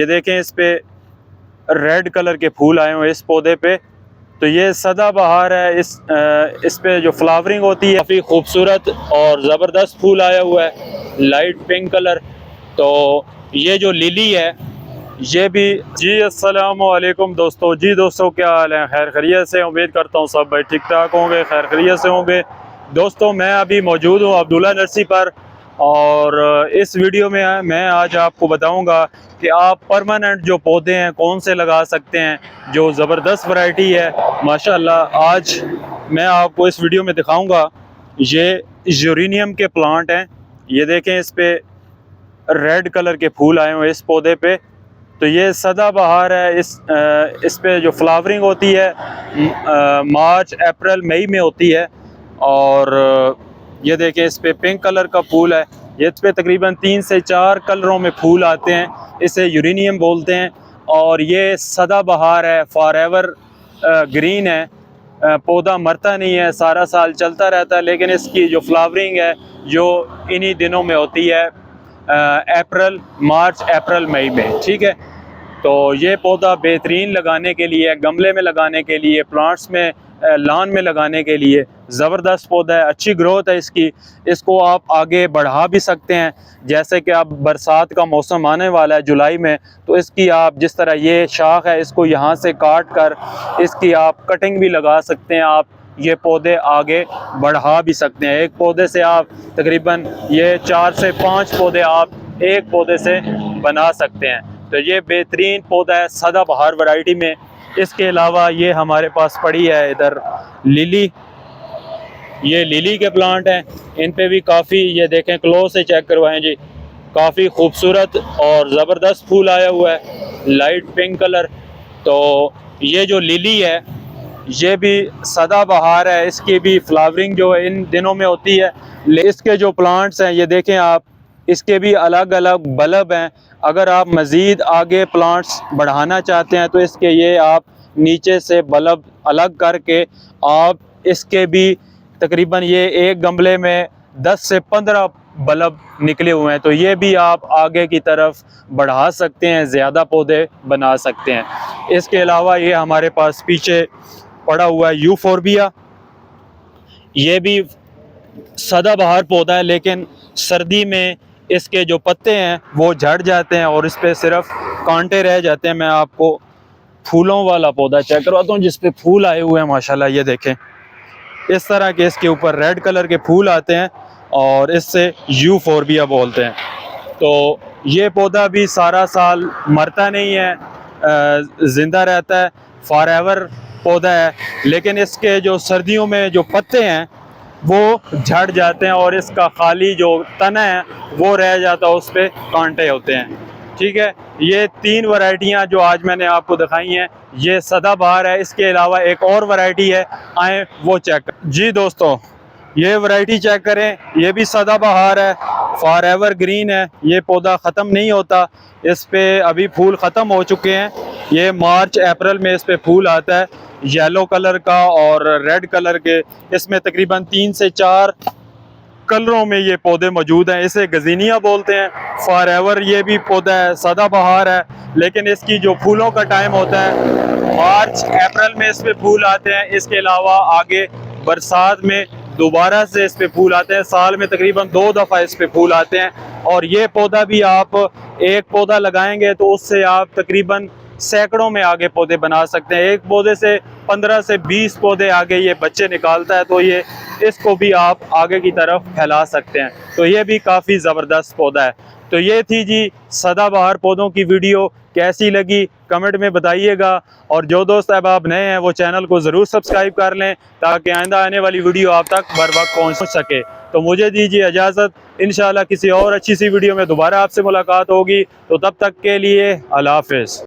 ये देखें, इस पे रेड कलर के फूल आए हुए इस पौधे पे। तो ये सदाबहार है। इस पे जो फ्लावरिंग होती है काफ़ी खूबसूरत और ज़बरदस्त फूल आया हुआ है, लाइट पिंक कलर। तो ये जो लिली है ये भी। जी अस्सलाम वालेकुम दोस्तों। जी दोस्तों, क्या हाल है? खैर खैरियत से? उम्मीद करता हूँ सब भाई ठीक ठाक होंगे, खैर खैरियत से होंगे। दोस्तों, मैं अभी मौजूद हूँ अब्दुल्ला नर्सरी पर, और इस वीडियो में मैं आज आपको बताऊंगा कि आप परमानेंट जो पौधे हैं कौन से लगा सकते हैं, जो ज़बरदस्त वैरायटी है माशाल्लाह। आज मैं आपको इस वीडियो में दिखाऊंगा। ये यूरेनियम के प्लांट हैं। ये देखें, इस पे रेड कलर के फूल आए हुए इस पौधे पे। तो ये सदाबहार है। इस पे जो फ्लावरिंग होती है मार्च अप्रैल मई में होती है। और ये देखें, इस पे पिंक कलर का फूल है। ये इस पे तकरीबन 3 से 4 कलरों में फूल आते हैं। इसे यूरेनियम बोलते हैं। और ये सदाबहार है, फॉरएवर ग्रीन है। पौधा मरता नहीं है, सारा साल चलता रहता है। लेकिन इसकी जो फ्लावरिंग है जो इन्हीं दिनों में होती है, मार्च अप्रैल मई में, ठीक है। तो ये पौधा बेहतरीन लगाने के लिए, गमले में लगाने के लिए, प्लांट्स में, लॉन में लगाने के लिए ज़बरदस्त पौधा है। अच्छी ग्रोथ है इसकी। इसको आप आगे बढ़ा भी सकते हैं। जैसे कि अब बरसात का मौसम आने वाला है जुलाई में, तो इसकी आप जिस तरह ये शाख है इसको यहाँ से काट कर इसकी आप कटिंग भी लगा सकते हैं। आप ये पौधे आगे बढ़ा भी सकते हैं। एक पौधे से आप तकरीबन ये 4 से 5 पौधे आप एक पौधे से बना सकते हैं। तो ये बेहतरीन पौधा है सदाबहार वैरायटी में। इसके अलावा ये हमारे पास पड़ी है इधर लिली। ये लिली के प्लांट हैं। इन पे भी काफ़ी, ये देखें, क्लोज से चेक करवाएं जी, काफ़ी खूबसूरत और ज़बरदस्त फूल आया हुआ है, लाइट पिंक कलर। तो ये जो लिली है ये भी सदाबहार है। इसकी भी फ्लावरिंग जो है इन दिनों में होती है। इसके जो प्लांट्स हैं ये देखें आप, इसके भी अलग अलग बल्ब हैं। अगर आप मज़ीद आगे प्लांट्स बढ़ाना चाहते हैं तो इसके ये आप नीचे से बल्ब अलग करके आप इसके भी तकरीबन ये एक गमले में 10 से 15 बल्ब निकले हुए हैं। तो ये भी आप आगे की तरफ बढ़ा सकते हैं, ज़्यादा पौधे बना सकते हैं। इसके अलावा ये हमारे पास पीछे पड़ा हुआ है यूफोर्बिया। ये भी सदाबहार पौधा है, लेकिन सर्दी में इसके जो पत्ते हैं वो झड़ जाते हैं और इस पे सिर्फ कांटे रह जाते हैं। मैं आपको फूलों वाला पौधा चेक करवाता हूँ जिस पे फूल आए हुए हैं माशाल्लाह। ये देखें, इस तरह के इसके ऊपर रेड कलर के फूल आते हैं और इससे यूफोर्बिया बोलते हैं। तो ये पौधा भी सारा साल मरता नहीं है, ज़िंदा रहता है, फॉरएवर पौधा है। लेकिन इसके जो सर्दियों में जो पत्ते हैं वो झड़ जाते हैं और इसका खाली जो तना है वो रह जाता है, उस पर कांटे होते हैं, ठीक है। ये 3 वैरायटियां जो आज मैंने आपको दिखाई हैं ये सदाबहार है। इसके अलावा एक और वैरायटी है, आए वो चेक। जी दोस्तों, ये वैरायटी चेक करें, ये भी सदाबहार है, फॉरएवर ग्रीन है। ये पौधा ख़त्म नहीं होता। इस पे अभी फूल ख़त्म हो चुके हैं। ये मार्च अप्रैल में इस पे फूल आता है, येलो कलर का और रेड कलर के। इसमें तकरीबन 3 से 4 कलरों में ये पौधे मौजूद हैं। इसे गजीनिया बोलते हैं। फॉरएवर ये भी पौधा है, सदाबहार है, लेकिन इसकी जो फूलों का टाइम होता है मार्च अप्रैल में इस पे फूल आते हैं। इसके अलावा आगे बरसात में दोबारा से इस पे फूल आते हैं। साल में तकरीबन 2 दफ़ा इस पे फूल आते हैं। और ये पौधा भी आप एक पौधा लगाएंगे तो उससे आप तकरीबन सैकड़ों में आगे पौधे बना सकते हैं। एक पौधे से 15 से 20 पौधे आगे ये बच्चे निकालता है। तो ये इसको भी आप आगे की तरफ फैला सकते हैं। तो ये भी काफ़ी ज़बरदस्त पौधा है। तो ये थी जी सदाबहार पौधों की वीडियो। कैसी लगी कमेंट में बताइएगा। और जो दोस्त अब आप नए हैं वो चैनल को ज़रूर सब्सक्राइब कर लें ताकि आइंदा आने वाली वीडियो आप तक बर वक्त पहुँच सके। तो मुझे दीजिए इजाज़त। इंशाल्लाह किसी और अच्छी सी वीडियो में दोबारा आपसे मुलाकात होगी। तो तब तक के लिए अल्लाह हाफ़िज़।